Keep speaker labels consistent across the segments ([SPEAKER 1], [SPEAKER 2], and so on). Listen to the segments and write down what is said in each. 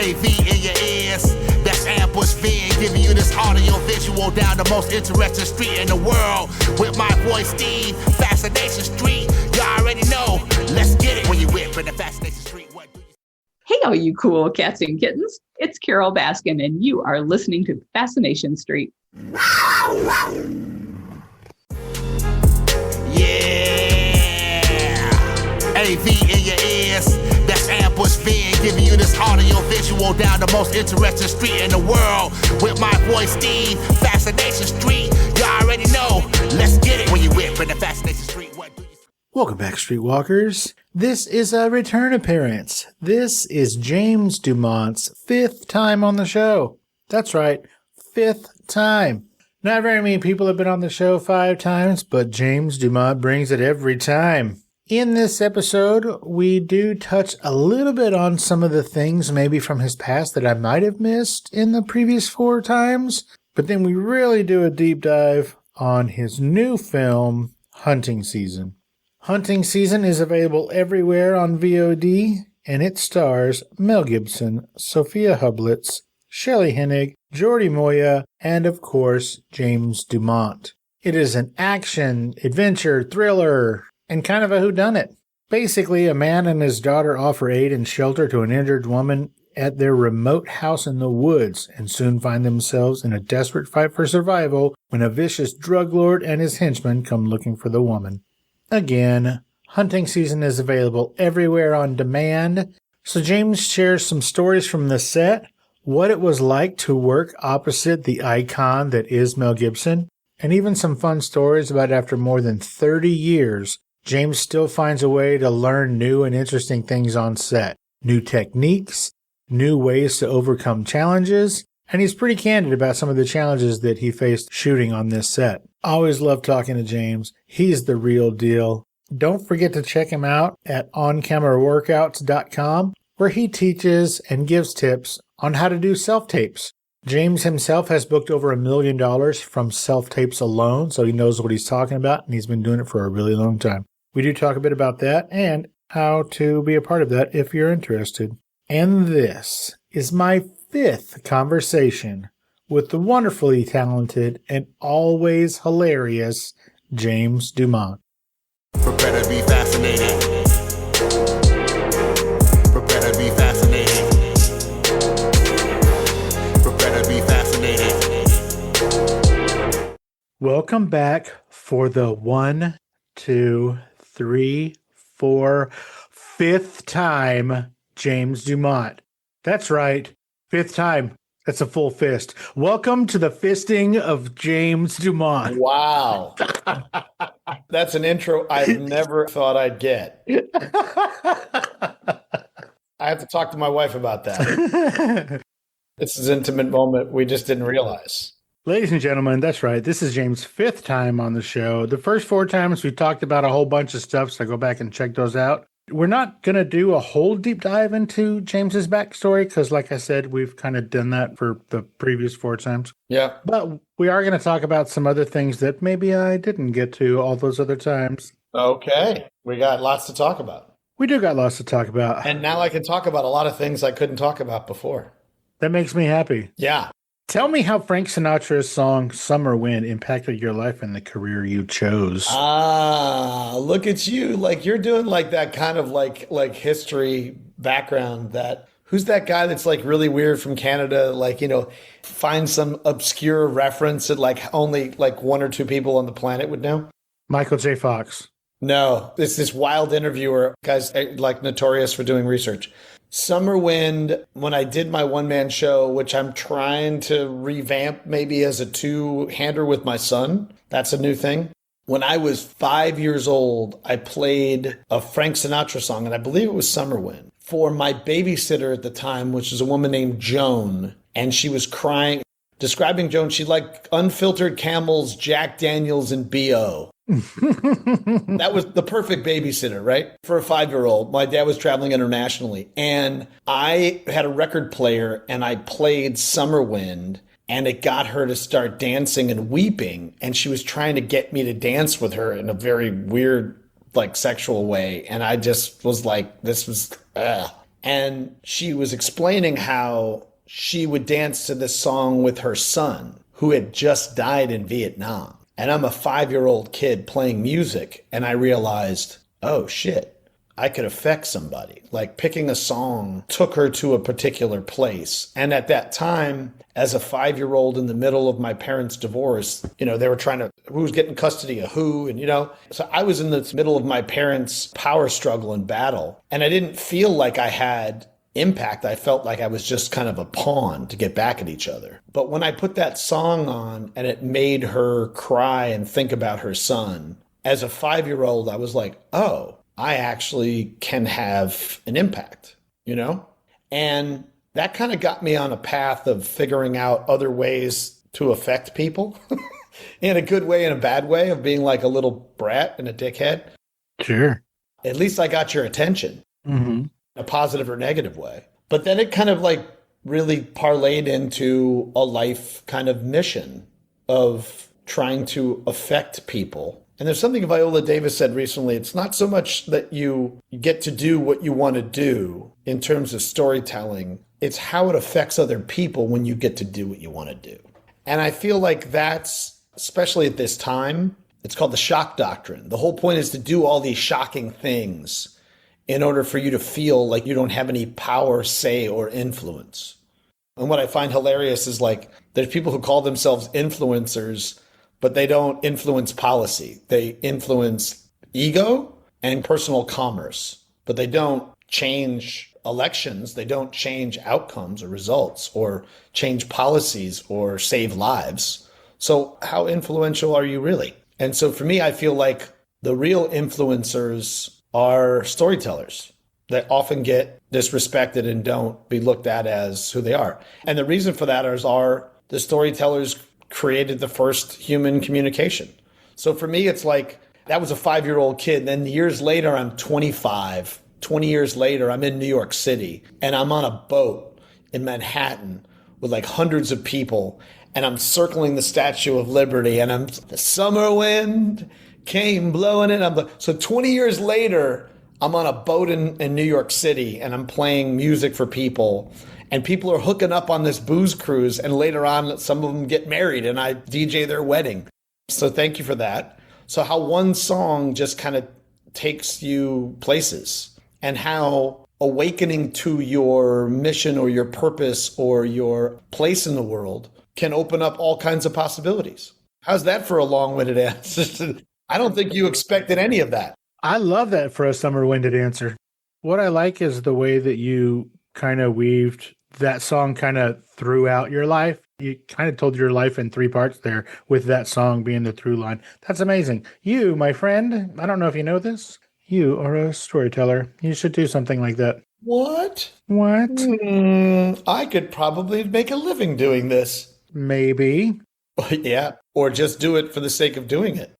[SPEAKER 1] AV in your ears, that's ambush being giving you this audio visual down the most interesting street in the world. With my voice, Steve, Fascination Street. You already know, let's get it when you whip in the Fascination Street. What do you...
[SPEAKER 2] Hey, all you cool cats and kittens. It's Carol Baskin, and you are listening to Fascination Street.
[SPEAKER 1] AV in your ears, that's ambush being giving you this audio visual down the most interesting street in the world. With my voice, Steve, Fascination Street. You already know, let's get it when you whip in the Fascination Street. What do you...
[SPEAKER 3] Welcome back, Streetwalkers. This is a return appearance. This is James DuMont's 5th time on the show. That's right, 5th time. Not very many people have been on the show 5 times, but James DuMont brings it every time. In this episode, we do touch a little bit on some of the things maybe from his past that I might have missed in the previous 4 times, but then we really do a deep dive on his new film, Hunting Season. Hunting Season is available everywhere on VOD, and it stars Mel Gibson, Sofia Hublitz, Shelley Hennig, Jordi Moya, and of course, James DuMont. It is an action, adventure, thriller, and kind of a whodunit. Basically, a man and his daughter offer aid and shelter to an injured woman at their remote house in the woods and soon find themselves in a desperate fight for survival when a vicious drug lord and his henchmen come looking for the woman. Again, Hunting Season is available everywhere on demand. So James shares some stories from the set, what it was like to work opposite the icon that is Mel Gibson, and even some fun stories about after more than 30 years, James still finds a way to learn new and interesting things on set. New techniques, new ways to overcome challenges, and he's pretty candid about some of the challenges that he faced shooting on this set. Always love talking to James. He's the real deal. Don't forget to check him out at oncameraworkouts.com, where he teaches and gives tips on how to do self-tapes. James himself has booked over $1 million from self-tapes alone, so he knows what he's talking about, and he's been doing it for a really long time. We do talk a bit about that and how to be a part of that if you're interested. And this is my 5th conversation with the wonderfully talented and always hilarious James DuMont.
[SPEAKER 1] Prepare to be fascinated. Prepare to be fascinated. Prepare to be fascinated.
[SPEAKER 3] Welcome back for the 1, 2, 3, 4, 5th time, James DuMont. That's right, 5th time. That's a full fist. Welcome to the fisting of James DuMont.
[SPEAKER 4] Wow. That's an intro I've never thought I'd get. I have to talk to my wife about that. This is an intimate moment we just didn't realize.
[SPEAKER 3] Ladies and gentlemen, that's right. This is James' 5th time on the show. The first 4 times we talked about a whole bunch of stuff, so go back and check those out. We're not going to do a whole deep dive into James's backstory because, like I said, we've kind of done that for the previous 4 times.
[SPEAKER 4] Yeah.
[SPEAKER 3] But we are going to talk about some other things that maybe I didn't get to all those other times.
[SPEAKER 4] Okay. We got lots to talk about.
[SPEAKER 3] We do got lots to talk about.
[SPEAKER 4] And now I can talk about a lot of things I couldn't talk about before.
[SPEAKER 3] That makes me happy.
[SPEAKER 4] Yeah.
[SPEAKER 3] Tell me how Frank Sinatra's song Summer Wind impacted your life and the career you chose.
[SPEAKER 4] Ah, look at you. Like you're doing like that kind of like history background that who's that guy that's like really weird from Canada? Like, you know, find some obscure reference that like only like 1 or 2 people on the planet would know.
[SPEAKER 3] Michael J. Fox.
[SPEAKER 4] No, it's this wild interviewer, guys like notorious for doing research. Summer Wind, when I did my one-man show, which I'm trying to revamp maybe as a 2-hander with my son. That's a new thing. When I was 5 years old, I played a Frank Sinatra song, and I believe it was Summer Wind, for my babysitter at the time, which is a woman named Joan. And she was crying, describing Joan. She liked unfiltered Camels, Jack Daniels, and B.O. That was the perfect babysitter, right? For a 5-year-old. My dad was traveling internationally, and I had a record player, and I played Summer Wind, and it got her to start dancing and weeping, and she was trying to get me to dance with her in a very weird, like, sexual way, and I just was like, this was, And she was explaining how she would dance to this song with her son, who had just died in Vietnam. And I'm a 5-year-old kid playing music, and I realized, oh shit, I could affect somebody. Like picking a song took her to a particular place. And at that time, as a 5-year-old in the middle of my parents' divorce, they were trying to, who's getting custody of who, and so I was in the middle of my parents' power struggle and battle. And I didn't feel like I had impact. I felt like I was just kind of a pawn to get back at each other. But when I put that song on and it made her cry and think about her son, as a 5-year-old, I was like, oh, I actually can have an impact, And that kind of got me on a path of figuring out other ways to affect people in a good way and a bad way, of being like a little brat and a dickhead.
[SPEAKER 3] Sure.
[SPEAKER 4] At least I got your attention in a positive or negative way. But then it kind of like really parlayed into a life kind of mission of trying to affect people. And there's something Viola Davis said recently. It's not so much that you get to do what you want to do in terms of storytelling. It's how it affects other people when you get to do what you want to do. And I feel like that's, especially at this time, it's called the shock doctrine. The whole point is to do all these shocking things in order for you to feel like you don't have any power, say, or influence. And what I find hilarious is like there's people who call themselves influencers, but they don't influence policy. They influence ego and personal commerce, but they don't change elections. They don't change outcomes or results or change policies or save lives. So how influential are you really? And so for me, I feel like the real influencers are storytellers that often get disrespected and don't be looked at as who they are. And the reason for that are the storytellers created the first human communication. So for me, it's like that was a 5-year-old kid. And then years later, I'm 25. 20 years later, I'm in New York City and I'm on a boat in Manhattan with like hundreds of people. And I'm circling the Statue of Liberty and the summer wind came blowing in. So 20 years later, I'm on a boat in New York City and I'm playing music for people. And people are hooking up on this booze cruise. And later on, some of them get married and I DJ their wedding. So thank you for that. So how one song just kind of takes you places, and how awakening to your mission or your purpose or your place in the world can open up all kinds of possibilities. How's that for a long-winded answer? I don't think you expected any of that.
[SPEAKER 3] I love that for a summer-winded answer. What I like is the way that you kind of weaved that song kind of throughout your life. You kind of told your life in 3 parts there, with that song being the through line. That's amazing. You, my friend, I don't know if you know this, you are a storyteller. You should do something like that.
[SPEAKER 4] What? I could probably make a living doing this.
[SPEAKER 3] Maybe.
[SPEAKER 4] Yeah, or just do it for the sake of doing it.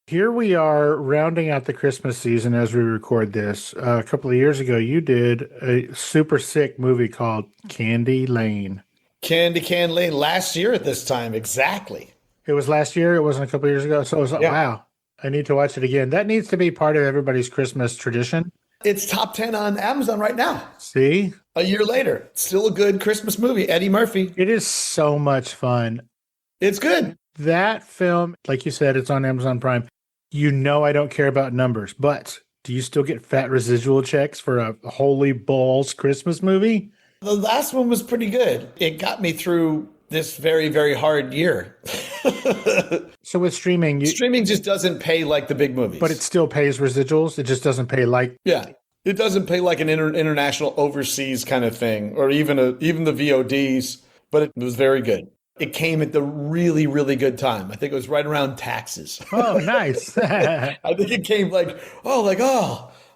[SPEAKER 3] Here we are rounding out the Christmas season as we record this. A couple of years ago, you did a super sick movie called Candy Lane.
[SPEAKER 4] Candy Can Lane, last year at this time, exactly.
[SPEAKER 3] It was last year. It wasn't a couple of years ago. So it was like, wow, I need to watch it again. That needs to be part of everybody's Christmas tradition.
[SPEAKER 4] It's top 10 on Amazon right now.
[SPEAKER 3] See?
[SPEAKER 4] A year later. Still a good Christmas movie. Eddie Murphy.
[SPEAKER 3] It is so much fun.
[SPEAKER 4] It's good.
[SPEAKER 3] That film, like you said, it's on Amazon Prime. You know I don't care about numbers, but do you still get fat residual checks for a Holy Balls Christmas movie?
[SPEAKER 4] The last one was pretty good. It got me through this very, very hard year.
[SPEAKER 3] So with streaming...
[SPEAKER 4] Streaming just doesn't pay like the big movies.
[SPEAKER 3] But it still pays residuals? It just doesn't pay like...
[SPEAKER 4] Yeah. It doesn't pay like an international overseas kind of thing, or even the VODs, but it was very good. It came at the really, really good time. I think it was right around taxes.
[SPEAKER 3] Oh, nice.
[SPEAKER 4] I think it came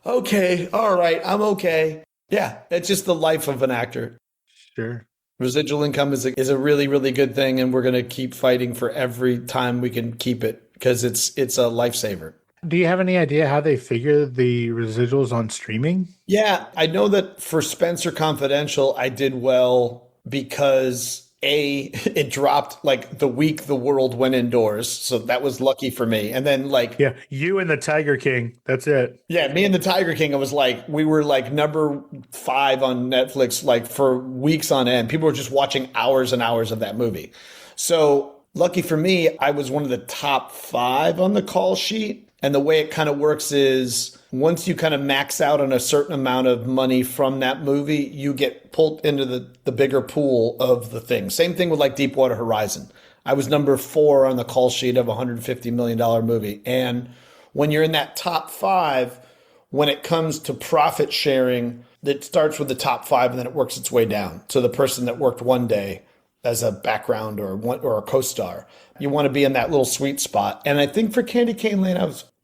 [SPEAKER 4] okay, all right, I'm okay. Yeah, it's just the life of an actor.
[SPEAKER 3] Sure.
[SPEAKER 4] Residual income is a really, really good thing, and we're going to keep fighting for every time we can keep it because it's a lifesaver.
[SPEAKER 3] Do you have any idea how they figure the residuals on streaming?
[SPEAKER 4] Yeah, I know that for Spencer Confidential, I did well because it dropped like the week the world went indoors. So that was lucky for me. And then like,
[SPEAKER 3] Yeah, you and the Tiger King. That's it.
[SPEAKER 4] yeah, me and the Tiger King, we were like number 5 on Netflix, like for weeks on end. People were just watching hours and hours of that movie. So lucky for me, I was one of the top 5 on the call sheet. And the way it kind of works is once you kind of max out on a certain amount of money from that movie, you get pulled into the bigger pool of the thing. Same thing with like Deepwater Horizon. I was number 4 on the call sheet of a $150 million movie. And when you're in that top 5, when it comes to profit sharing, it starts with the top 5 and then it works its way down. So the person that worked one day as a background or a co-star, you want to be in that little sweet spot. And I think for Candy Cane Lane,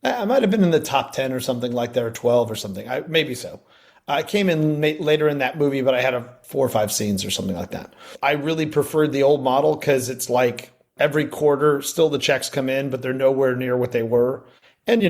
[SPEAKER 4] I might have been in the top 10 or something like that, or 12 or something. Maybe so. I came in later in that movie, but I had 4 or 5 scenes or something like that. I really preferred the old model because it's like every quarter, still the checks come in, but they're nowhere near what they were. And,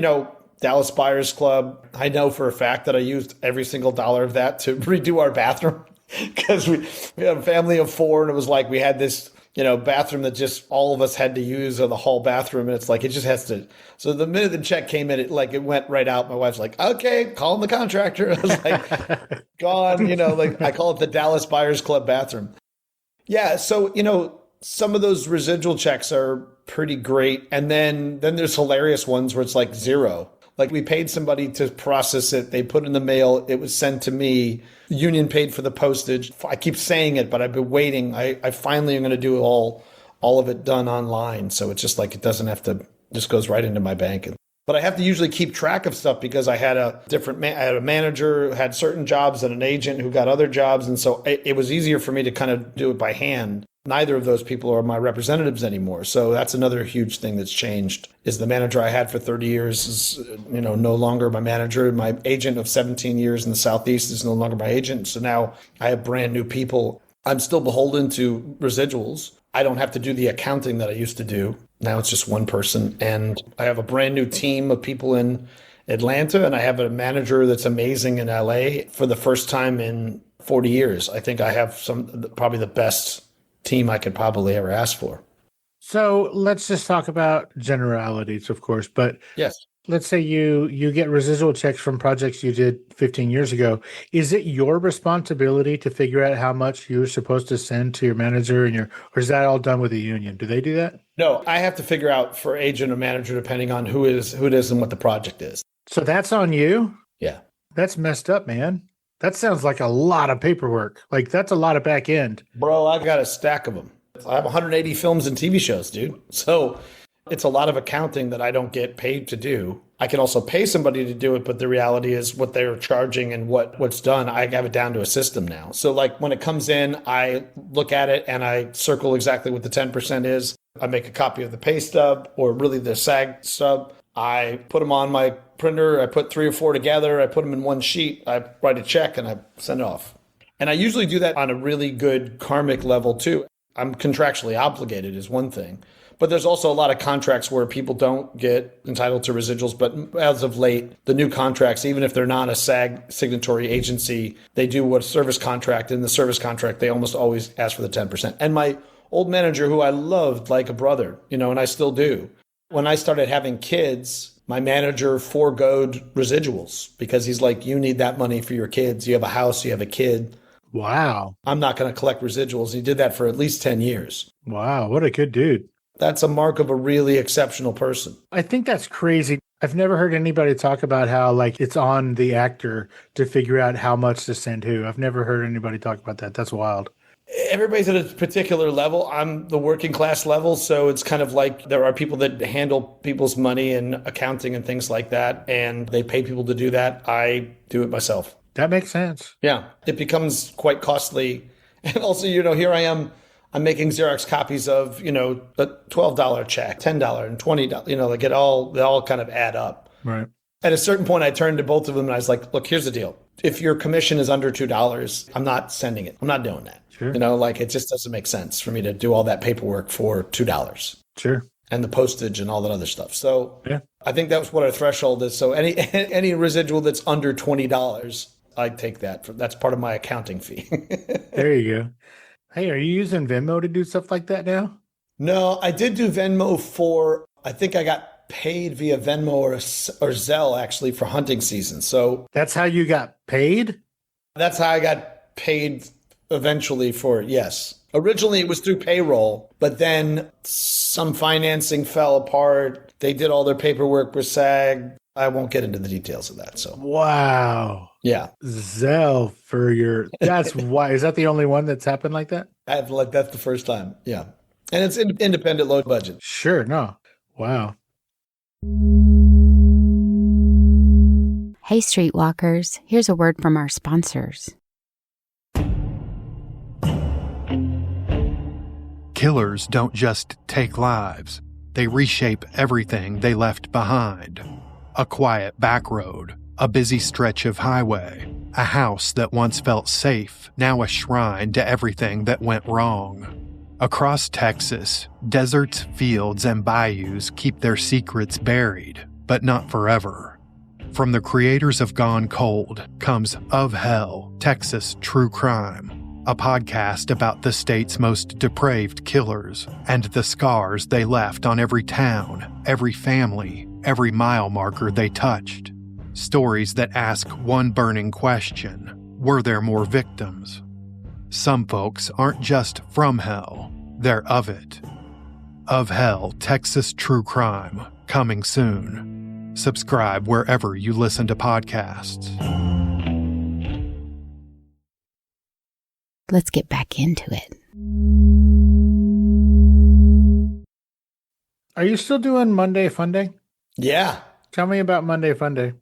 [SPEAKER 4] Dallas Buyers Club, I know for a fact that I used every single dollar of that to redo our bathroom because we had a family of 4 and it was like we had this bathroom that just all of us had to use, or the hall bathroom. And it's like, it just has to. So the minute the check came in, it went right out. My wife's like, okay, call the contractor. I was like, gone, like I call it the Dallas Buyers Club bathroom. Yeah. So, some of those residual checks are pretty great. And then there's hilarious ones where it's like 0. Like we paid somebody to process it. They put it in the mail. It was sent to me. Union paid for the postage. I keep saying it, but I've been waiting. I finally am going to do all of it done online. So it's just like, it doesn't have to, just goes right into my bank. But I have to usually keep track of stuff because I had I had a manager who had certain jobs and an agent who got other jobs. And so it was easier for me to kind of do it by hand. Neither of those people are my representatives anymore. So that's another huge thing that's changed is the manager I had for 30 years is, no longer my manager. My agent of 17 years in the Southeast is no longer my agent. So now I have brand new people. I'm still beholden to residuals. I don't have to do the accounting that I used to do. Now it's just one person. And I have a brand new team of people in Atlanta. And I have a manager that's amazing in LA for the first time in 40 years. I think I have probably the best team I could probably ever ask for.
[SPEAKER 3] So let's just talk about generalities, of course. But
[SPEAKER 4] yes,
[SPEAKER 3] let's say you get residual checks from projects you did 15 years ago. Is it your responsibility to figure out how much you're supposed to send to your manager or is that all done with the union? Do they do that?
[SPEAKER 4] No, I have to figure out for agent or manager depending on who it is and what the project is.
[SPEAKER 3] So that's on you?
[SPEAKER 4] Yeah.
[SPEAKER 3] That's messed up, man. That sounds like a lot of paperwork. Like that's a lot of back end.
[SPEAKER 4] Bro, I've got a stack of them. I have 180 films and TV shows, dude. So it's a lot of accounting that I don't get paid to do. I can also pay somebody to do it, but the reality is what they're charging and what's done, I have it down to a system now. So like when it comes in, I look at it and I circle exactly what the 10% is. I make a copy of the pay stub or really the SAG stub. I put them on my printer. I put 3 or 4 together. I put them in one sheet. I write a check and I send it off. And I usually do that on a really good karmic level too. I'm contractually obligated is one thing. But there's also a lot of contracts where people don't get entitled to residuals. But as of late, the new contracts, even if they're not a SAG signatory agency, they do a service contract. In the service contract, they almost always ask for the 10%. And my old manager, who I loved like a brother, and I still do. When I started having kids, my manager foregoed residuals because he's like, you need that money for your kids. You have a house, you have a kid.
[SPEAKER 3] Wow.
[SPEAKER 4] I'm not going to collect residuals. He did that for at least 10 years.
[SPEAKER 3] Wow. What a good dude.
[SPEAKER 4] That's a mark of a really exceptional person.
[SPEAKER 3] I think that's crazy. I've never heard anybody talk about how like it's on the actor to figure out how much to send who. I've never heard anybody talk about that. That's wild.
[SPEAKER 4] Everybody's at a particular level. I'm the working class level. So it's kind of like there are people that handle people's money and accounting and things like that. And they pay people to do that. I do it myself.
[SPEAKER 3] That makes sense.
[SPEAKER 4] Yeah. It becomes quite costly. And also, here I am. I'm making Xerox copies of, a $12 check, $10 and $20, like they all kind of add up.
[SPEAKER 3] Right.
[SPEAKER 4] At a certain point, I turned to both of them and I was like, look, here's the deal. If your commission is under $2, I'm not sending it. I'm not doing that.
[SPEAKER 3] Sure.
[SPEAKER 4] It just doesn't make sense for me to do all that paperwork for $2.
[SPEAKER 3] Sure.
[SPEAKER 4] And the postage and all that other stuff. So
[SPEAKER 3] yeah.
[SPEAKER 4] I think that's what our threshold is. So any residual that's under $20, I take that. That's part of my accounting fee.
[SPEAKER 3] There you go. Hey, are you using Venmo to do stuff like that now?
[SPEAKER 4] No, I did do Venmo I think I got paid via Venmo or Zelle actually for hunting season. So
[SPEAKER 3] That's how you got paid?
[SPEAKER 4] that's how I got paid eventually for it, yes. Originally it was through payroll, but then some financing fell apart. They did all their paperwork with SAG. I won't get into the details of that. So
[SPEAKER 3] Wow.
[SPEAKER 4] yeah,
[SPEAKER 3] Zelle for your, that's why. Is that the only one that's happened like that?
[SPEAKER 4] that's the first time. Yeah. And it's independent, low budget.
[SPEAKER 3] Sure. No. Wow.
[SPEAKER 5] Hey, Streetwalkers, here's a word from our sponsors.
[SPEAKER 6] Killers don't just take lives. They reshape everything they left behind. A quiet back road, a busy stretch of highway, a house that once felt safe, now a shrine to everything that went wrong. Across Texas, deserts, fields, and bayous keep their secrets buried, but not forever. From the creators of Gone Cold comes Of Hell, Texas True Crime, a podcast about the state's most depraved killers and the scars they left on every town, every family, every mile marker they touched. Stories that ask one burning question: were there more victims? Some folks aren't just from hell, they're of it. Of Hell, Texas True Crime, coming soon. Subscribe wherever you listen to podcasts.
[SPEAKER 5] Let's get back into it.
[SPEAKER 3] Are you still doing Monday Fun Day?
[SPEAKER 4] Yeah.
[SPEAKER 3] Tell me about Monday Fun Day.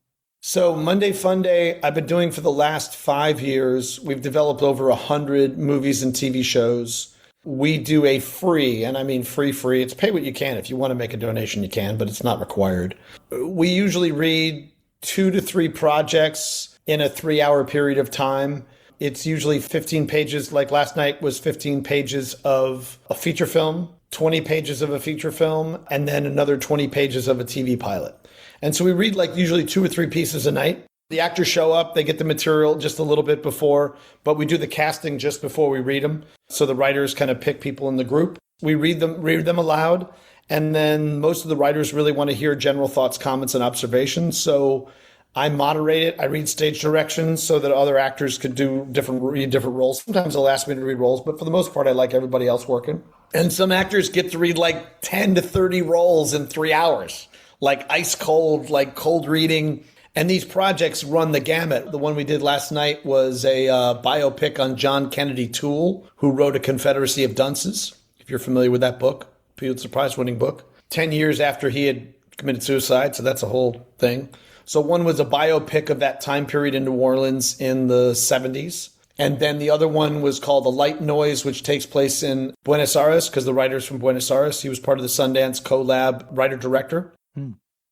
[SPEAKER 4] So Monday Fun Day, I've been doing for the last 5 years. We've developed over 100 movies and TV shows. We do a free, and I mean free. It's pay what you can. If you want to make a donation, you can, but it's not required. We usually read 2 to 3 projects in a 3-hour period of time. It's usually 15 pages. Like last night was 15 pages of a feature film, 20 pages of a feature film, and then another 20 pages of a TV pilot. And so we read like usually 2 or 3 pieces a night. The actors show up, they get the material just a little bit before, but we do the casting just before we read them. So the writers kind of pick people in the group. We read them aloud. And then most of the writers really want to hear general thoughts, comments, and observations. So I moderate it. I read stage directions so that other actors could read different roles. Sometimes they'll ask me to read roles, but for the most part, I like everybody else working. And some actors get to read like 10 to 30 roles in 3 hours, like ice cold, like cold reading. And these projects run the gamut. The one we did last night was a biopic on John Kennedy Toole, who wrote A Confederacy of Dunces, if you're familiar with that book, Pulitzer Prize-winning book, 10 years after he had committed suicide. So that's a whole thing. So one was a biopic of that time period in New Orleans in the 70s. And then the other one was called The Light Noise, which takes place in Buenos Aires, because the writer's from Buenos Aires. He was part of the Sundance Collab writer-director.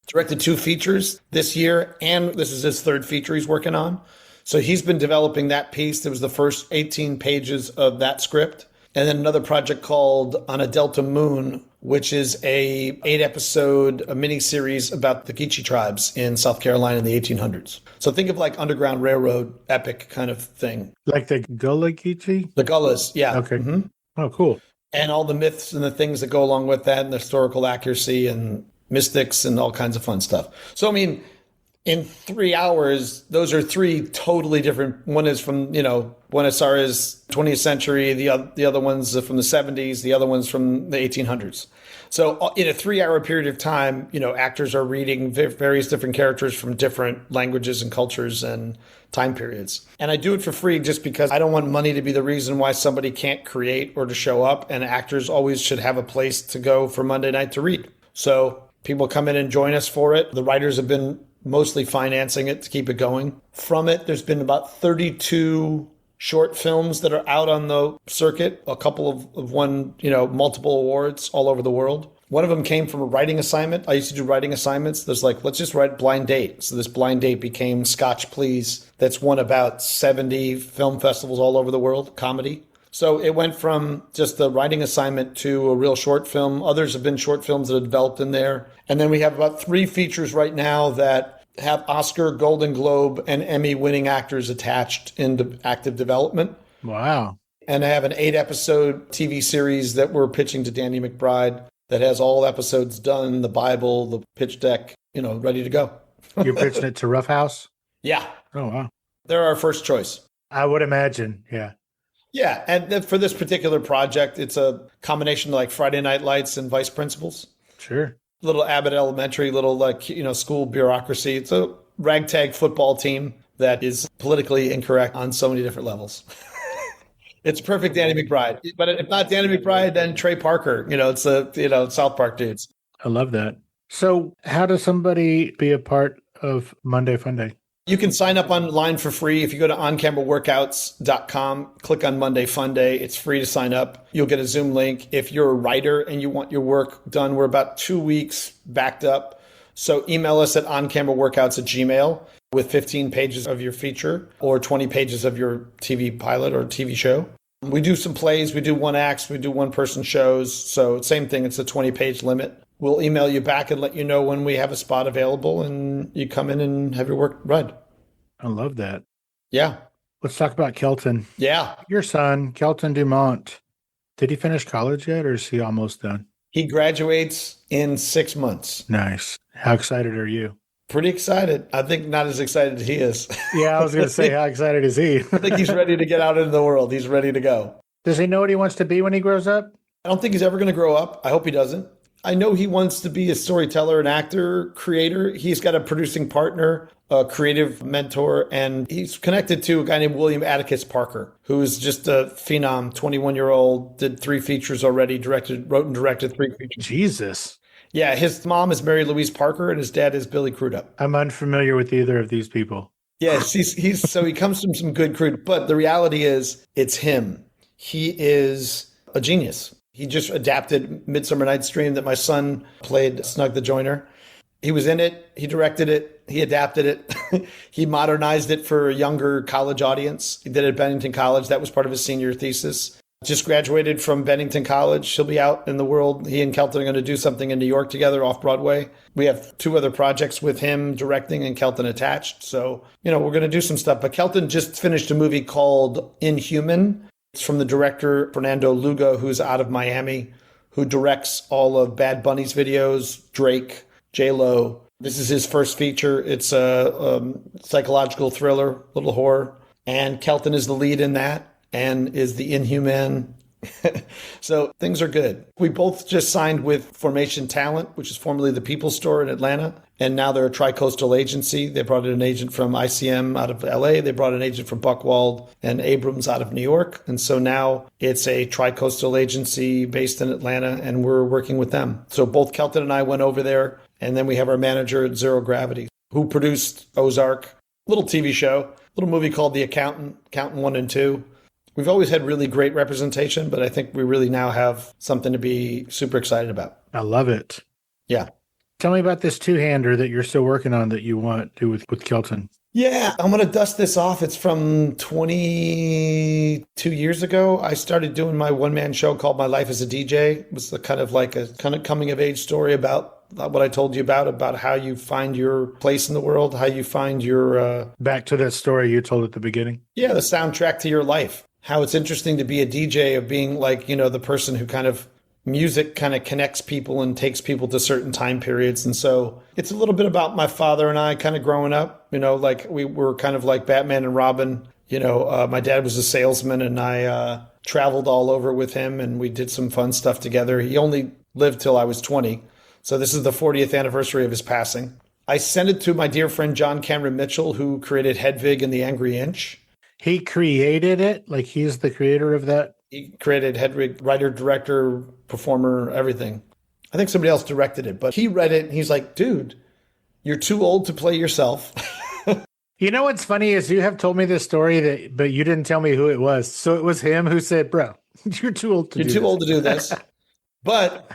[SPEAKER 4] Directed 2 features this year, and this is his 3rd feature he's working on. So he's been developing that piece. That was the first 18 pages of that script. And then another project called On a Delta Moon, which is a 8-episode miniseries about the Geechee tribes in South Carolina in the 1800s. So think of like Underground Railroad epic kind of thing.
[SPEAKER 3] Like the Gullah Geechee?
[SPEAKER 4] The Gullahs, yeah.
[SPEAKER 3] Okay. Oh, cool.
[SPEAKER 4] And all the myths and the things that go along with that and the historical accuracy and mystics and all kinds of fun stuff. So, I mean, in 3 hours, those are 3 totally different. One is from, Buenos Aires, 20th century. The other one's from the 70s. The other one's from the 1800s. So in a 3-hour period of time, actors are reading various different characters from different languages and cultures and time periods. And I do it for free just because I don't want money to be the reason why somebody can't create or to show up. And actors always should have a place to go for Monday night to read. So people come in and join us for it. The writers have been mostly financing it to keep it going. From it, there's been about 32 short films that are out on the circuit. A couple of won, multiple awards all over the world. One of them came from a writing assignment. I used to do writing assignments. There's like, let's just write Blind Date. So this Blind Date became Scotch Please. That's won about 70 film festivals all over the world, comedy. So it went from just the writing assignment to a real short film. Others have been short films that have developed in there. And then we have about 3 features right now that have Oscar, Golden Globe, and Emmy-winning actors attached into active development.
[SPEAKER 3] Wow.
[SPEAKER 4] And I have an 8-episode TV series that we're pitching to Danny McBride that has all episodes done, the Bible, the pitch deck, ready to go.
[SPEAKER 3] You're pitching it to Rough House?
[SPEAKER 4] Yeah.
[SPEAKER 3] Oh, wow.
[SPEAKER 4] They're our first choice.
[SPEAKER 3] I would imagine, yeah.
[SPEAKER 4] Yeah, and for this particular project, it's a combination of like Friday Night Lights and Vice Principals.
[SPEAKER 3] Sure.
[SPEAKER 4] Little Abbott Elementary, little school bureaucracy. It's a ragtag football team that is politically incorrect on so many different levels. It's perfect Danny McBride. But if not Danny McBride, then Trey Parker. It's the South Park dudes.
[SPEAKER 3] I love that. So how does somebody be a part of Monday Fun Day?
[SPEAKER 4] You can sign up online for free. If you go to oncameraworkouts.com, click on Monday Fun Day. It's free to sign up. You'll get a Zoom link. If you're a writer and you want your work done, we're about 2 weeks backed up. So email us at oncameraworkouts@gmail with 15 pages of your feature or 20 pages of your TV pilot or TV show. We do some plays. We do one acts. We do one-person shows. So same thing. It's a 20-page limit. We'll email you back and let you know when we have a spot available and you come in and have your work read.
[SPEAKER 3] I love that.
[SPEAKER 4] Yeah.
[SPEAKER 3] Let's talk about Kelton.
[SPEAKER 4] Yeah.
[SPEAKER 3] Your son, Kelton DuMont. Did he finish college yet or is he almost done?
[SPEAKER 4] He graduates in 6 months.
[SPEAKER 3] Nice. How excited are you?
[SPEAKER 4] Pretty excited. I think not as excited as he is.
[SPEAKER 3] Yeah, I was going to say, how excited is he?
[SPEAKER 4] I think he's ready to get out into the world. He's ready to go.
[SPEAKER 3] Does he know what he wants to be when he grows up?
[SPEAKER 4] I don't think he's ever going to grow up. I hope he doesn't. I know he wants to be a storyteller, an actor, creator. He's got a producing partner, a creative mentor, and he's connected to a guy named William Atticus Parker, who is just a phenom, 21-year-old, did 3 features already, wrote and directed 3 features.
[SPEAKER 3] Jesus.
[SPEAKER 4] Yeah, his mom is Mary Louise Parker, and his dad is Billy Crudup.
[SPEAKER 3] I'm unfamiliar with either of these people.
[SPEAKER 4] Yes, so he comes from some good crew, but the reality is it's him. He is a genius. He just adapted Midsummer Night's Dream that my son played Snug the Joiner. He was in it. He directed it. He adapted it. He modernized it for a younger college audience. He did it at Bennington College. That was part of his senior thesis. Just graduated from Bennington College. He'll be out in the world. He and Kelton are going to do something in New York together off Broadway. We have 2 other projects with him directing and Kelton attached. So, we're going to do some stuff. But Kelton just finished a movie called Inhuman. It's from the director, Fernando Lugo, who's out of Miami, who directs all of Bad Bunny's videos, Drake, J-Lo. This is his first feature. It's a psychological thriller, little horror. And Kelton is the lead in that and is the Inhuman. So things are good. We both just signed with Formation Talent, which is formerly the People's Store in Atlanta. And now they're a tri-coastal agency. They brought in an agent from ICM out of LA. They brought an agent from Buchwald and Abrams out of New York. And so now it's a tri-coastal agency based in Atlanta, and we're working with them. So both Kelton and I went over there. And then we have our manager at Zero Gravity, who produced Ozark, little TV show, little movie called The Accountant 1 and 2. We've always had really great representation, but I think we really now have something to be super excited about.
[SPEAKER 3] I love it.
[SPEAKER 4] Yeah.
[SPEAKER 3] Tell me about this 2-hander that you're still working on that you want to do with Kelton.
[SPEAKER 4] Yeah, I'm going to dust this off. It's from 22 years ago. I started doing my one-man show called My Life as a DJ. It was kind of coming-of-age story about what I told you about how you find your place in the world, how you find your...
[SPEAKER 3] Back to that story you told at the beginning.
[SPEAKER 4] Yeah, the soundtrack to your life. How it's interesting to be a DJ, of being the person who music connects people and takes people to certain time periods. And so it's a little bit about my father and I growing up, we were like Batman and Robin. My dad was a salesman and I traveled all over with him and we did some fun stuff together. He only lived till I was 20. So this is the 40th anniversary of his passing. I sent it to my dear friend John Cameron Mitchell, who created Hedwig and the Angry Inch.
[SPEAKER 3] He created it? Like he's the creator of that?
[SPEAKER 4] He created Hedwig, writer, director, performer, everything. I think somebody else directed it, but he read it and he's like, dude, you're too old to play yourself.
[SPEAKER 3] You know what's funny is you have told me this story, but you didn't tell me who it was. So it was him who said, bro, you're too old to do this. But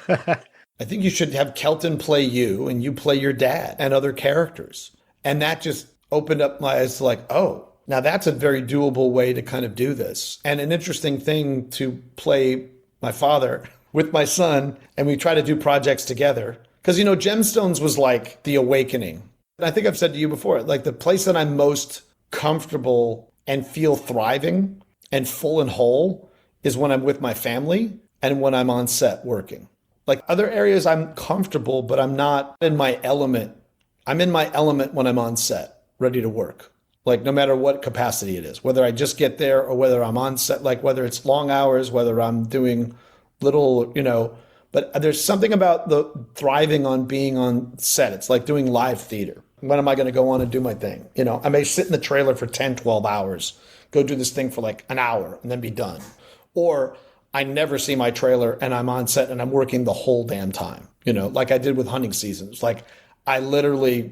[SPEAKER 3] I think you should have Kelton play you and you play your dad and other characters. And that just opened up my eyes to oh, now that's a very doable way to do this. And an interesting thing to play my father with my son, and we try to do projects together. Because, Gemstones was like the awakening. And I think I've said to you before, the place that I'm most comfortable and feel thriving and full and whole
[SPEAKER 4] is when I'm with my family and when I'm on set working. Like other areas, I'm comfortable, but I'm not in my element. I'm in my element when I'm on set, ready to work. Like no matter what capacity it is, whether I just get there or whether I'm on set, like whether it's long hours, whether I'm doing little, but there's something about the thriving on being on set. It's like doing live theater. When am I going to go on and do my thing? I may sit in the trailer for 10, 12 hours, go do this thing for like an hour and then be done. Or I never see my trailer and I'm on set and I'm working the whole damn time, like I did with hunting seasons. Like I literally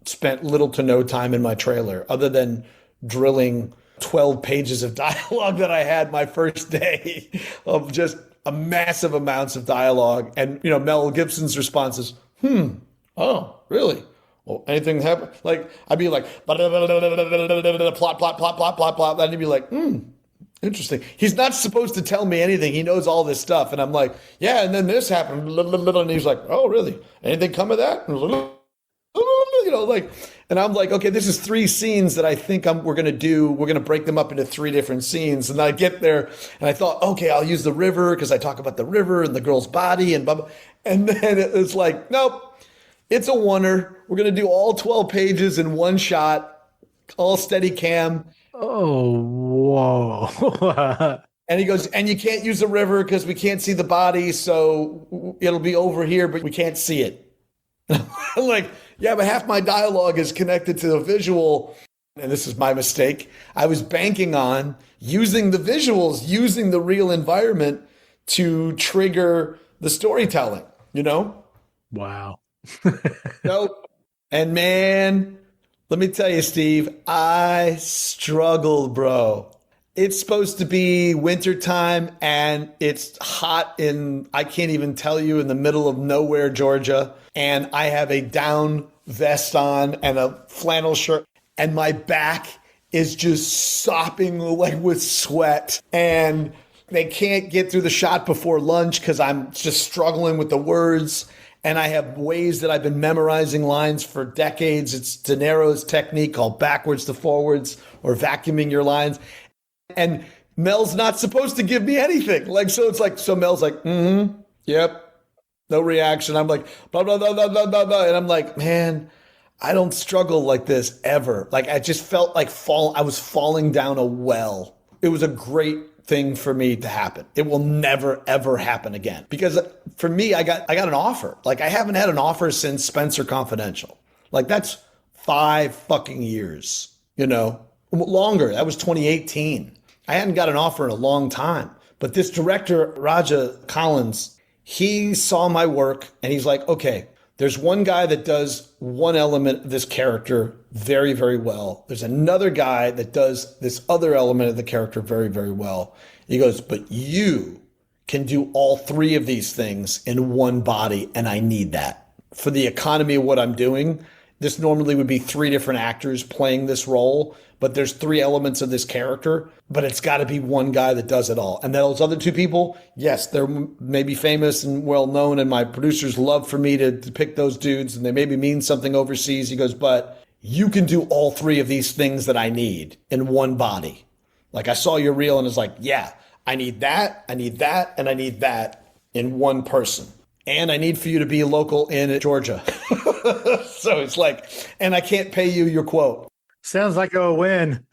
[SPEAKER 4] spent little to no time in my trailer other than drilling 12 pages of dialogue that I had my first day of just a massive amounts of dialogue. And, Mel Gibson's response is, oh, really? Well, anything happen? Like, I'd be like, plot, and he'd be like, interesting. He's not supposed to tell me anything. He knows all this stuff. And I'm like, yeah, and then this happened. And he's like, oh, really? Anything come of that? And I'm like, okay, this is 3 scenes that I think we're going to do. We're going to break them up into 3 different scenes. And I get there and I thought, okay, I'll use the river because I talk about the river and the girl's body and blah, blah. And then it's like, nope, it's a oneer. We're going to do all 12 pages in one shot, all steady cam.
[SPEAKER 3] Oh, whoa.
[SPEAKER 4] And he goes, and you can't use the river because we can't see the body. So it'll be over here, but we can't see it. I'm like, yeah, but half my dialogue is connected to the visual. And this is my mistake. I was banking on using the visuals, using the real environment to trigger the storytelling,
[SPEAKER 3] Wow.
[SPEAKER 4] Nope. And man, let me tell you, Steve, I struggled, bro. It's supposed to be wintertime and it's hot I can't even tell you, in the middle of nowhere, Georgia. And I have a down vest on and a flannel shirt and my back is just sopping like with sweat. And they can't get through the shot before lunch because I'm just struggling with the words. And I have ways that I've been memorizing lines for decades. It's De Niro's technique called backwards to forwards or vacuuming your lines. And Mel's not supposed to give me anything. So Mel's like, yep, no reaction. I'm like, blah, blah, blah, blah, blah, blah, blah. And I'm like, man, I don't struggle like this ever. Like I just felt like I was falling down a well. It was a great thing for me to happen. It will never, ever happen again. Because for me, I got an offer. Like I haven't had an offer since Spencer Confidential. Like that's 5 fucking years, longer. That was 2018. I hadn't got an offer in a long time. But this director, Raja Collins, he saw my work and he's like, okay, there's one guy that does one element of this character very, very well. There's another guy that does this other element of the character very, very well. He goes, but you can do all 3 of these things in one body, and I need that. For the economy of what I'm doing, this normally would be 3 different actors playing this role, but there's 3 elements of this character, but it's got to be one guy that does it all. And those other 2 people, yes, they're maybe famous and well known, and my producers love for me to pick those dudes, and they maybe mean something overseas. He goes, but you can do all 3 of these things that I need in one body. Like I saw your reel and it's like, yeah, I need that, and I need that in one person. And I need for you to be local in Georgia. So it's like, and I can't pay you your quote.
[SPEAKER 3] Sounds like a win.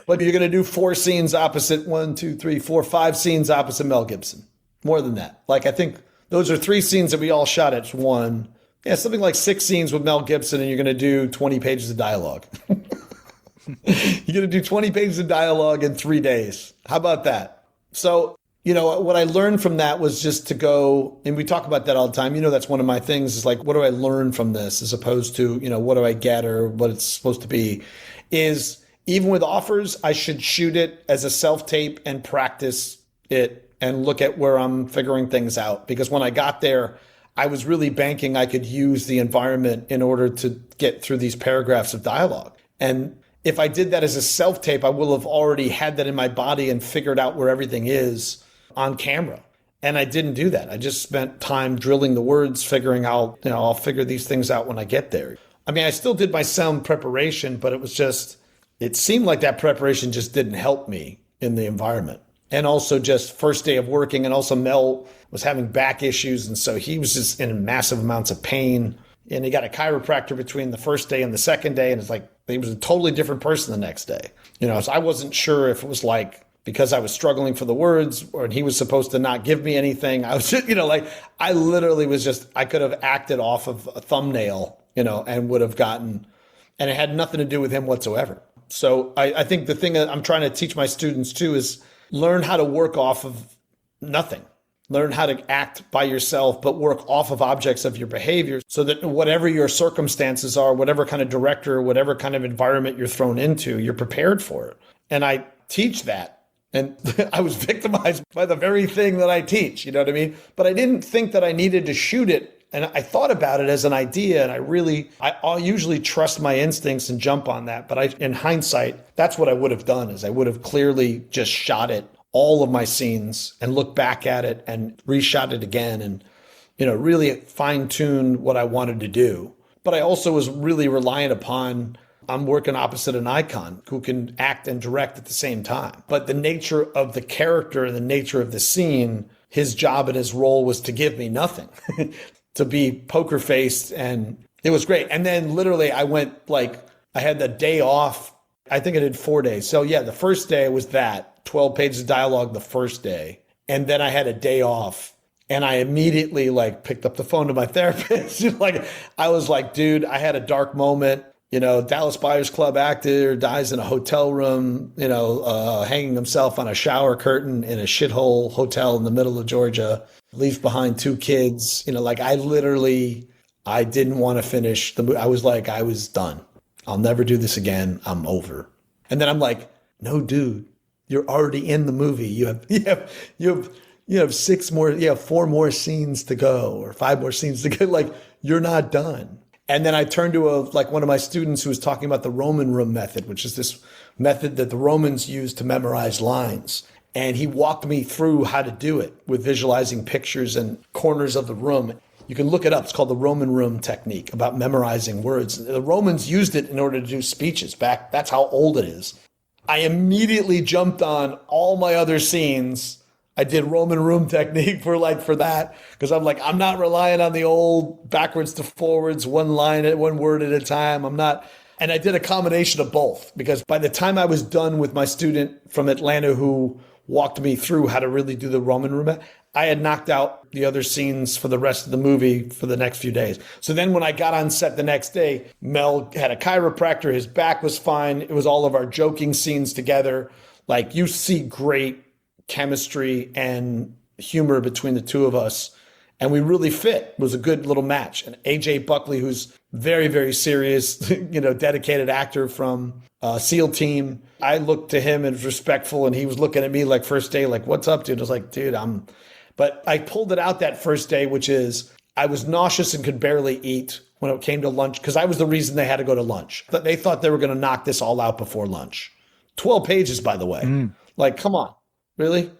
[SPEAKER 4] But you're going to do 4 scenes opposite 5 scenes opposite Mel Gibson. More than that. Like, I think those are 3 scenes that we all shot at one. Yeah, something like 6 scenes with Mel Gibson, and you're going to do 20 pages of dialogue. You're going to do 20 pages of dialogue in 3 days. How about that? So, what I learned from that was just to go, and we talk about that all the time. That's one of my things is like, what do I learn from this as opposed to, what do I get or what it's supposed to be, is even with offers, I should shoot it as a self-tape and practice it and look at where I'm figuring things out. Because when I got there, I was really banking I could use the environment in order to get through these paragraphs of dialogue. And if I did that as a self-tape, I will have already had that in my body and figured out where everything is on camera. And I didn't do that. I just spent time drilling the words, figuring out, I'll figure these things out when I get there. I mean, I still did my sound preparation, but it seemed like that preparation just didn't help me in the environment. and also just first day of working. And also Mel was having back issues. And so he was just in massive amounts of pain. And he got a chiropractor between the first day and the second day. And it's like, he was a totally different person the next day. So I wasn't sure if it was like, because I was struggling for the words or he was supposed to not give me anything. I was just, I literally was just, I could have acted off of a thumbnail, and would have gotten, and it had nothing to do with him whatsoever. So I think the thing that I'm trying to teach my students too is learn how to work off of nothing. Learn how to act by yourself, but work off of objects of your behavior so that whatever your circumstances are, whatever kind of director, whatever kind of environment you're thrown into, you're prepared for it. And I teach that. And I was victimized by the very thing that I teach, you know what I mean? But I didn't think that I needed to shoot it. And I thought about it as an idea. And I'll usually trust my instincts and jump on that. But in hindsight, that's what I would have done is I would have clearly just shot it, all of my scenes, and looked back at it and reshot it again and, really fine-tune what I wanted to do. But I also was really reliant upon, I'm working opposite an icon who can act and direct at the same time. But the nature of the character and the nature of the scene, his job and his role was to give me nothing, to be poker-faced, and it was great. And then literally I went I had the day off. I think I did 4 days. So yeah, the first day was that. 12 pages of dialogue the first day. And then I had a day off and I immediately picked up the phone to my therapist. I was like, dude, I had a dark moment. Dallas Buyers Club actor dies in a hotel room, hanging himself on a shower curtain in a shithole hotel in the middle of Georgia, leaves behind 2 kids. I didn't want to finish the movie. I was done. I'll never do this again. I'm over. And then I'm like, no, dude. You're already in the movie. You have 4 more scenes to go or 5 more scenes to go. You're not done. And then I turned to one of my students who was talking about the Roman room method, which is this method that the Romans used to memorize lines. And he walked me through how to do it with visualizing pictures and corners of the room. You can look it up. It's called the Roman room technique, about memorizing words. The Romans used it in order to do speeches back. That's how old it is. I immediately jumped on all my other scenes. I did Roman room technique for that because I'm not relying on the old backwards to forwards, one word at a time. I'm not. And I did a combination of both because by the time I was done with my student from Atlanta who walked me through how to really do the Roman room, I had knocked out the other scenes for the rest of the movie for the next few days. So then when I got on set the next day, Mel had a chiropractor. His back was fine. It was all of our joking scenes together. You see great chemistry and humor between the two of us. And we really fit. It was a good little match. And AJ Buckley, who's very, very serious, dedicated actor from SEAL team. I looked to him as respectful and he was looking at me first day, what's up, dude? I was like, dude, But I pulled it out that first day, which is I was nauseous and could barely eat when it came to lunch because I was the reason they had to go to lunch. But they thought they were going to knock this all out before lunch. 12 pages, by the way. Come on, really?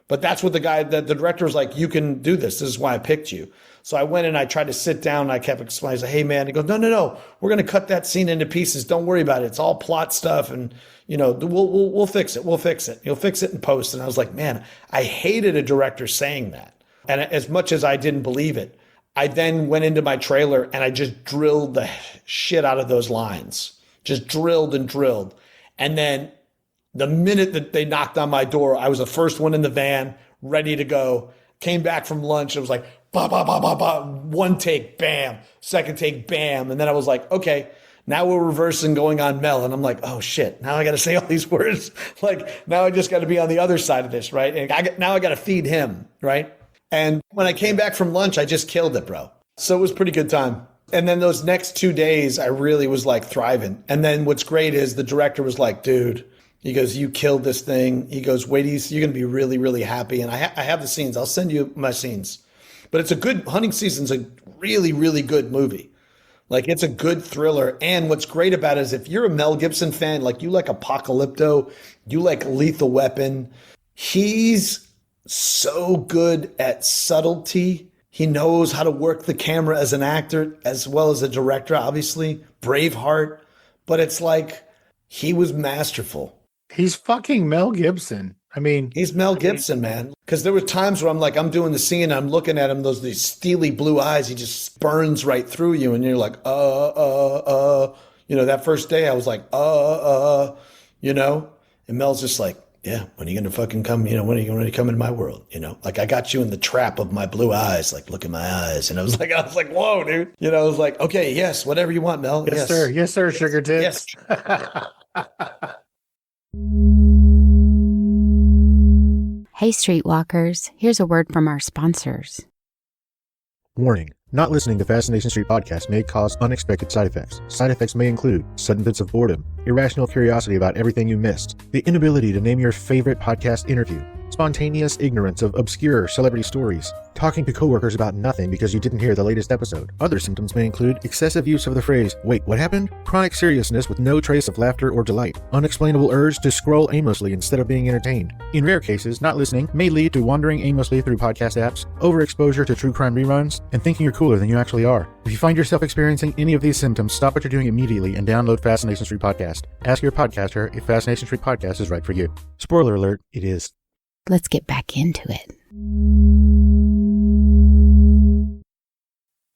[SPEAKER 4] But that's what the director was like, you can do this. This is why I picked you. So I went and I tried to sit down and I kept explaining, I said, hey man, he goes, no, we're going to cut that scene into pieces. Don't worry about it. It's all plot stuff. And we'll fix it. We'll fix it. You'll fix it in post. And I was like, man, I hated a director saying that. And as much as I didn't believe it, I then went into my trailer and I just drilled the shit out of those lines, just drilled and drilled. And then the minute that they knocked on my door, I was the first one in the van, ready to go. Came back from lunch. It was like, ba, ba, ba, ba, ba. One take, bam. Second take, bam. And then I was like, okay, now we're reversing going on Mel. And I'm like, oh shit, now I got to say all these words. Now I just got to be on the other side of this, right? And now I got to feed him, right? And when I came back from lunch, I just killed it, bro. So it was a pretty good time. And then those next 2 days, I really was thriving. And then what's great is the director was like, dude, he goes, you killed this thing. He goes, wait, you're going to be really, really happy. And I have the scenes. I'll send you my scenes. But it's a good, Hunting Season's a really, really good movie. It's a good thriller. And what's great about it is if you're a Mel Gibson fan, you like Apocalypto, you like Lethal Weapon, he's so good at subtlety. He knows how to work the camera as an actor as well as a director, obviously. Braveheart. But it's he was masterful.
[SPEAKER 3] He's fucking Mel Gibson. I mean,
[SPEAKER 4] he's Mel Gibson, man. Because there were times where I'm like, I'm doing the scene, I'm looking at him, these steely blue eyes, he just burns right through you, and you're like, that first day I was like, and Mel's just like, yeah, when are you going to fucking come, when are you going to come into my world? Like I got you in the trap of my blue eyes, like look at my eyes. And I was like, whoa, dude. I was like, okay, yes, whatever you want, Mel.
[SPEAKER 3] Yes, sir. Yes, sir, sugar tits.
[SPEAKER 4] Yes.
[SPEAKER 5] Hey, Streetwalkers, here's a word from our sponsors.
[SPEAKER 7] Warning. Not listening to Fascination Street podcast may cause unexpected side effects. Side effects may include sudden fits of boredom, irrational curiosity about everything you missed, the inability to name your favorite podcast interview, spontaneous ignorance of obscure celebrity stories, talking to coworkers about nothing because you didn't hear the latest episode. Other symptoms may include excessive use of the phrase, wait, what happened? Chronic seriousness with no trace of laughter or delight, unexplainable urge to scroll aimlessly instead of being entertained. In rare cases, not listening may lead to wandering aimlessly through podcast apps, overexposure to true crime reruns, and thinking you're cooler than you actually are. If you find yourself experiencing any of these symptoms, stop what you're doing immediately and download Fascination Street Podcast. Ask your podcaster if Fascination Street Podcast is right for you. Spoiler alert, it is.
[SPEAKER 5] Let's get back into it.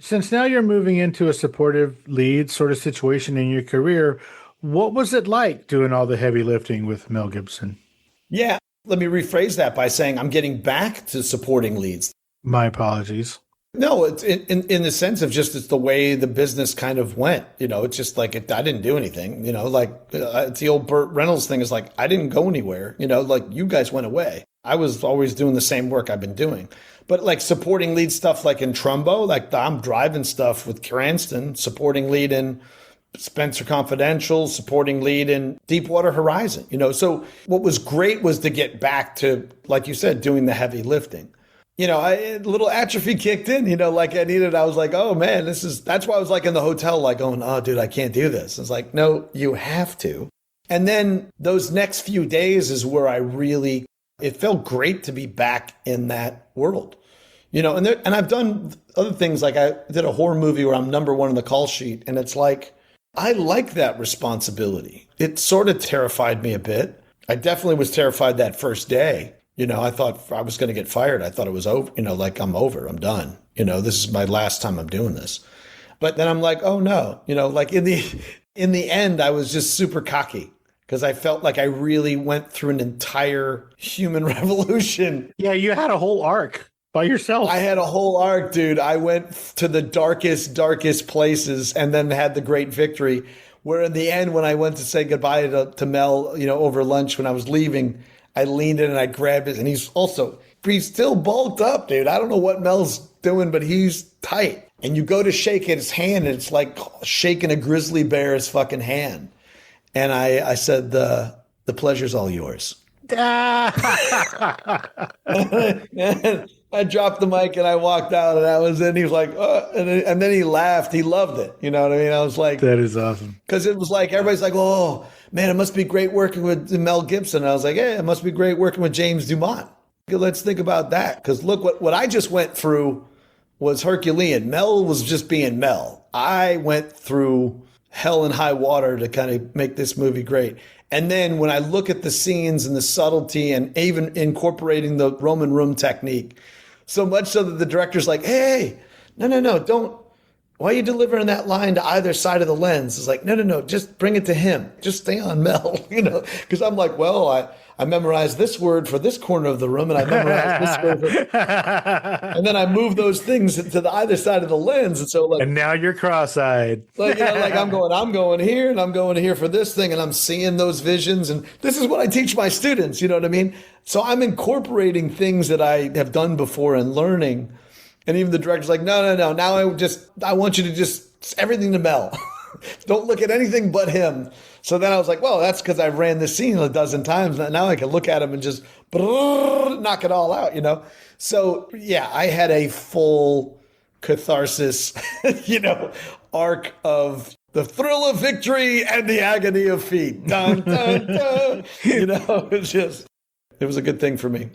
[SPEAKER 3] Since now you're moving into a supportive lead sort of situation in your career, what was it like doing all the heavy lifting with Mel Gibson?
[SPEAKER 4] Yeah, let me rephrase that by saying I'm getting back to supporting leads.
[SPEAKER 3] My apologies.
[SPEAKER 4] No, it's in the sense of just it's the way the business kind of went. It's just like I didn't do anything. It's the old Burt Reynolds thing is like I didn't go anywhere. Like you guys went away. I was always doing the same work I've been doing. But like supporting lead stuff like in Trumbo, like I'm driving stuff with Cranston, supporting lead in Spencer Confidential, supporting lead in Deepwater Horizon. So what was great was to get back to, like you said, doing the heavy lifting. A little atrophy kicked in, like I needed. I was like, oh man, that's why I was like in the hotel, like going, oh dude, I can't do this. It's like, no, you have to. And then those next few days is where it felt great to be back in that world, and I've done other things. Like I did a horror movie where I'm number one on the call sheet. And it's like, I like that responsibility. It sort of terrified me a bit. I definitely was terrified that first day. I thought I was going to get fired. I thought it was over, like I'm over, I'm done. This is my last time I'm doing this. But then I'm like, oh no, like in the end, I was just super cocky because I felt like I really went through an entire human revolution.
[SPEAKER 3] Yeah, you had a whole arc by yourself.
[SPEAKER 4] I had a whole arc, dude. I went to the darkest places and then had the great victory. Where in the end, when I went to say goodbye to Mel, over lunch when I was leaving, I leaned in and I grabbed it. And he's still bulked up, dude. I don't know what Mel's doing, but he's tight. And you go to shake his hand and it's like shaking a grizzly bear's fucking hand. And I said, the pleasure's all yours. I dropped the mic and I walked out and that was it. He was like, oh, and then he laughed. He loved it. You know what I mean? I was like,
[SPEAKER 3] that is awesome.
[SPEAKER 4] Because it was like, everybody's like, oh man, it must be great working with Mel Gibson. And I was like, yeah, it must be great working with James DuMont. Let's think about that. Because look, what I just went through was Herculean. Mel was just being Mel. I went through hell and high water to kind of make this movie great. And then when I look at the scenes and the subtlety and even incorporating the Roman room technique, so much so that the director's like, hey, no, don't. Why are you delivering that line to either side of the lens? It's like, no, just bring it to him. Just stay on Mel, because I'm like, well, I memorized this word for this corner of the room and I memorized this word and then I move those things to the either side of the lens. And so
[SPEAKER 3] and now you're cross-eyed.
[SPEAKER 4] Like I'm going here and I'm going here for this thing and I'm seeing those visions. And this is what I teach my students. You know what I mean? So I'm incorporating things that I have done before and learning. And even the director's like, no. Now I want you to just everything to Mel. Don't look at anything but him. So then I was like, well, that's because I ran this scene a dozen times. Now I can look at him and just knock it all out, So yeah, I had a full catharsis, arc of the thrill of victory and the agony of defeat. Dun, dun, dun. It was a good thing for me.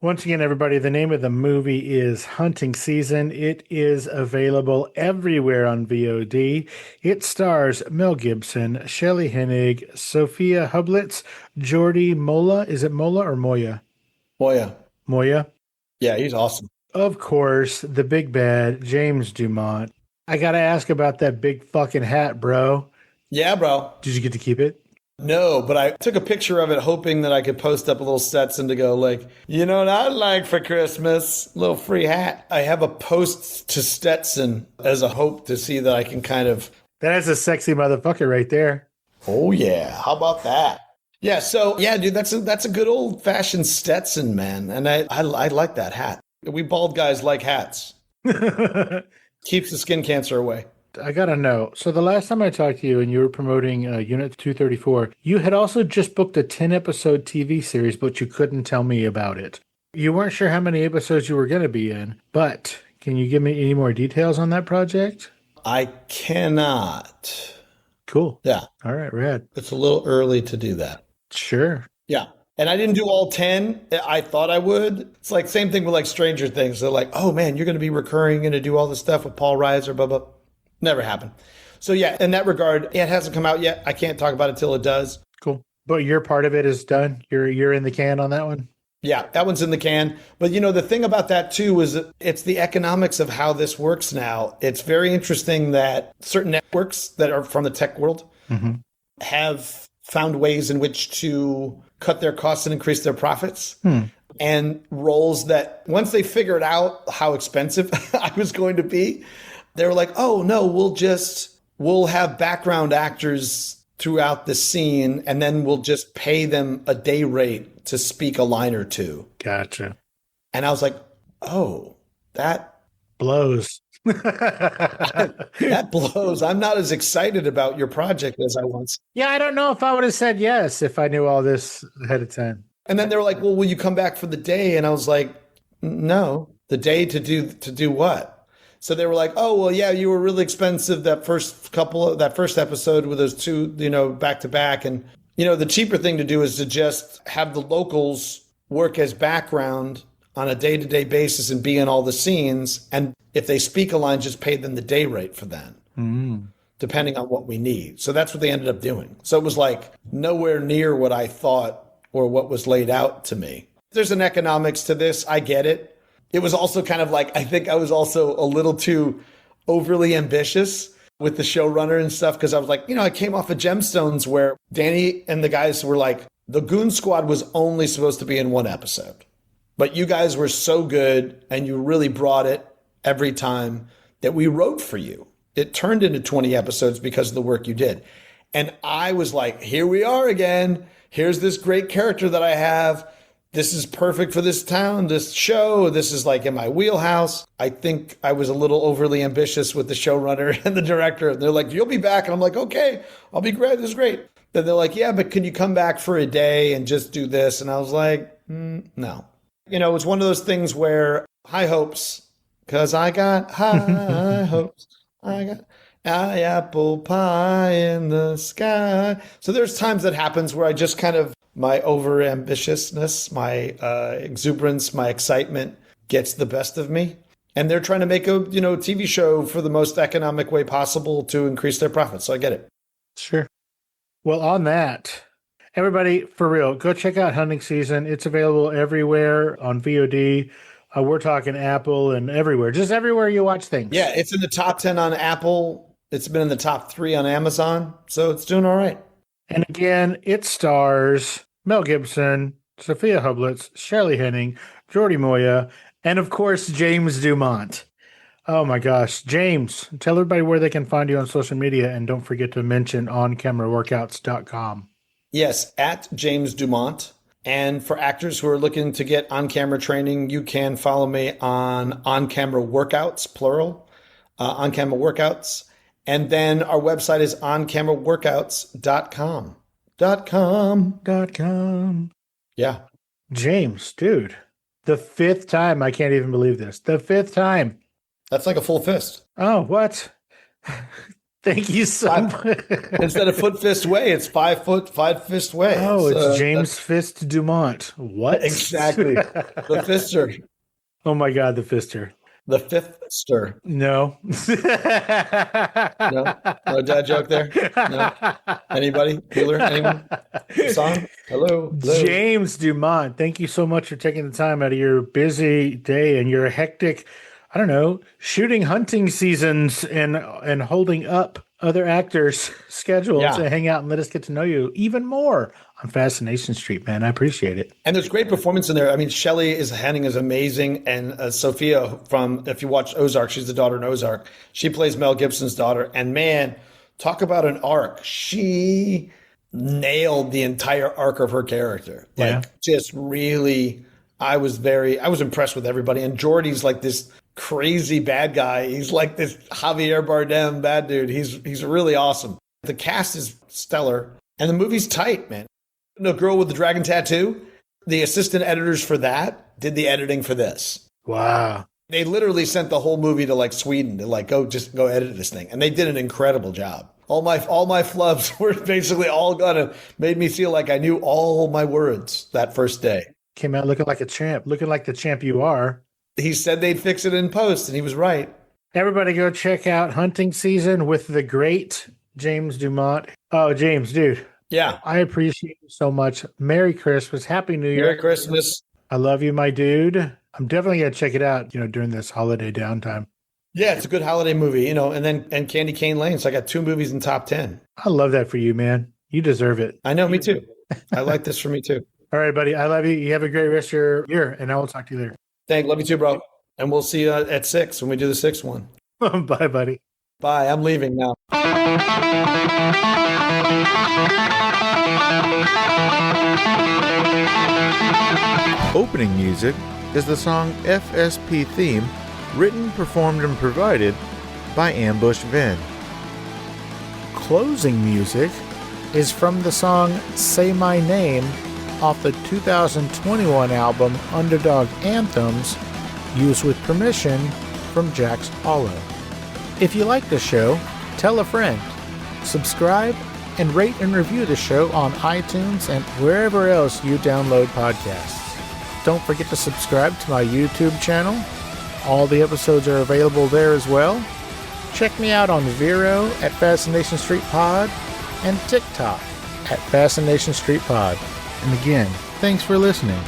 [SPEAKER 3] Once again, everybody, the name of the movie is Hunting Season. It is available everywhere on VOD. It stars Mel Gibson, Shelley Hennig, Sofia Hublitz, Jordi Mola. Is it Mola or Moya? Moya.
[SPEAKER 4] Yeah, he's awesome.
[SPEAKER 3] Of course, the big bad, James DuMont. I got to ask about that big fucking hat, bro.
[SPEAKER 4] Yeah, bro.
[SPEAKER 3] Did you get to keep it?
[SPEAKER 4] No, but I took a picture of it hoping that I could post up a little Stetson to go like, you know what I'd like for Christmas? A little free hat. I have a post to Stetson as a hope to see that I can kind of...
[SPEAKER 3] That is a sexy motherfucker right there.
[SPEAKER 4] Oh, yeah. How about that? Yeah, so, yeah, dude, that's a good old-fashioned Stetson, man. And I like that hat. We bald guys like hats. Keeps the skin cancer away.
[SPEAKER 3] I got to know. So the last time I talked to you and you were promoting Unit 234, you had also just booked a 10-episode TV series, but you couldn't tell me about it. You weren't sure how many episodes you were going to be in, but can you give me any more details on that project?
[SPEAKER 4] I cannot.
[SPEAKER 3] Cool.
[SPEAKER 4] Yeah.
[SPEAKER 3] All right, rad.
[SPEAKER 4] It's a little early to do that.
[SPEAKER 3] Sure.
[SPEAKER 4] Yeah. And I didn't do all 10. I thought I would. It's like same thing with like Stranger Things. They're like, oh man, you're going to be recurring, going to do all this stuff with Paul Reiser, blah, blah. Never happened. So yeah, in that regard, it hasn't come out yet. I can't talk about it till it does.
[SPEAKER 3] Cool. But your part of it is done? You're in the can on that one?
[SPEAKER 4] Yeah, that one's in the can. But you know, the thing about that too is it's the economics of how this works now. It's very interesting that certain networks that are from the tech world have found ways in which to cut their costs and increase their profits. And roles that once they figured out how expensive I was going to be, they were like, oh no, we'll have background actors throughout the scene and then we'll just pay them a day rate to speak a line or two.
[SPEAKER 3] Gotcha.
[SPEAKER 4] And I was like, oh, that
[SPEAKER 3] blows.
[SPEAKER 4] That blows. I'm not as excited about your project as I once.
[SPEAKER 3] Yeah, I don't know if I would have said yes if I knew all this ahead of time.
[SPEAKER 4] And then they were like, well, will you come back for the day? And I was like, no. The day to do what? So they were like, oh, well, yeah, you were really expensive that first episode with those two, back to back. And, the cheaper thing to do is to just have the locals work as background on a day-to-day basis and be in all the scenes. And if they speak a line, just pay them the day rate for that, depending on what we need. So that's what they ended up doing. So it was like nowhere near what I thought or what was laid out to me. There's an economics to this. I get it. It was also kind of like, I think I was also a little too overly ambitious with the showrunner and stuff. Cause I was like, I came off of Gemstones where Danny and the guys were like, the Goon Squad was only supposed to be in one episode, but you guys were so good and you really brought it every time that we wrote for you. It turned into 20 episodes because of the work you did. And I was like, here we are again. Here's this great character that I have. This is perfect for this town, this show. This is like in my wheelhouse. I think I was a little overly ambitious with the showrunner and the director. And they're like, you'll be back. And I'm like, okay, I'll be great. This is great. Then they're like, yeah, but can you come back for a day and just do this? And I was like, no. It's one of those things where high hopes, because I got high hopes. I got apple pie in the sky. So there's times that happens where I just kind of, my over-ambitiousness, my exuberance, my excitement gets the best of me. And they're trying to make a, TV show for the most economic way possible to increase their profits. So I get it.
[SPEAKER 3] Sure. Well, on that, everybody, for real, go check out Hunting Season. It's available everywhere on VOD. We're talking Apple and everywhere, just everywhere you watch things.
[SPEAKER 4] Yeah, it's in the top 10 on Apple. It's been in the top 3 on Amazon. So it's doing all right.
[SPEAKER 3] And again, it stars Mel Gibson, Sofia Hublitz, Shelley Hennig, Jordi Moya, and of course, James DuMont. Oh my gosh. James, tell everybody where they can find you on social media, and don't forget to mention oncameraworkouts.com.
[SPEAKER 4] Yes, at James DuMont. And for actors who are looking to get on-camera training, you can follow me on camera workouts, plural, on-camera workouts. And then our website is oncameraworkouts.com. .com. Yeah.
[SPEAKER 3] James, dude, the 5th time. I can't even believe this. The 5th time.
[SPEAKER 4] That's like a full fist.
[SPEAKER 3] Oh, what? Thank you so much.
[SPEAKER 4] Instead of foot fist way, it's 5 fist way.
[SPEAKER 3] Oh, it's James Fist DuMont. What?
[SPEAKER 4] Exactly. The fister.
[SPEAKER 3] Oh my God, the fister.
[SPEAKER 4] The fifth stir.
[SPEAKER 3] No.
[SPEAKER 4] No? No dad joke there? No? Anybody? Bueller? Anyone? Song? Hello?
[SPEAKER 3] James DuMont, thank you so much for taking the time out of your busy day and your hectic, I don't know, shooting hunting seasons and holding up other actors' schedules to hang out and let us get to know you even more on Fascination Street, man. I appreciate it.
[SPEAKER 4] And there's great performance in there. I mean, Shelley Hennig is amazing. And Sofia if you watch Ozark, she's the daughter in Ozark. She plays Mel Gibson's daughter. And man, talk about an arc. She nailed the entire arc of her character. Just really, I was impressed with everybody. And Jordy's like this crazy bad guy. He's like this Javier Bardem bad dude. He's really awesome. The cast is stellar and the movie's tight, man. The girl with the dragon tattoo, the assistant editors for that did the editing for this.
[SPEAKER 3] Wow.
[SPEAKER 4] They literally sent the whole movie to like Sweden to like go edit this thing. And they did an incredible job. All my flubs were basically all gonna made me feel like I knew all my words that first day.
[SPEAKER 3] Came out looking like a champ, looking like the champ you are.
[SPEAKER 4] He said they'd fix it in post, and he was right.
[SPEAKER 3] Everybody go check out Hunting Season with the great James DuMont. Oh, James, dude.
[SPEAKER 4] Yeah.
[SPEAKER 3] I appreciate you so much. Merry Christmas. Happy New Year.
[SPEAKER 4] Merry Christmas.
[SPEAKER 3] I love you, my dude. I'm definitely going to check it out, during this holiday downtime.
[SPEAKER 4] Yeah, it's a good holiday movie, and Candy Cane Lane. So I got 2 movies in top 10.
[SPEAKER 3] I love that for you, man. You deserve it.
[SPEAKER 4] I know, me too. I like this for me too.
[SPEAKER 3] All right, buddy. I love you. You have a great rest of your year, and I will talk to you later.
[SPEAKER 4] Love you too, bro. And we'll see you at 6 when we do the 6th one.
[SPEAKER 3] Bye, buddy.
[SPEAKER 4] Bye. I'm leaving now.
[SPEAKER 8] Opening music is the song FSP Theme, written, performed, and provided by Ambush Venn.
[SPEAKER 3] Closing music is from the song Say My Name off the 2021 album Underdog Anthems, used with permission from Jax Hollow. If you like the show, tell a friend. Subscribe and rate and review the show on iTunes and wherever else you download podcasts. Don't forget to subscribe to my YouTube channel. All the episodes are available there as well. Check me out on Vero at Fascination Street Pod and TikTok at Fascination Street Pod. And again, thanks for listening.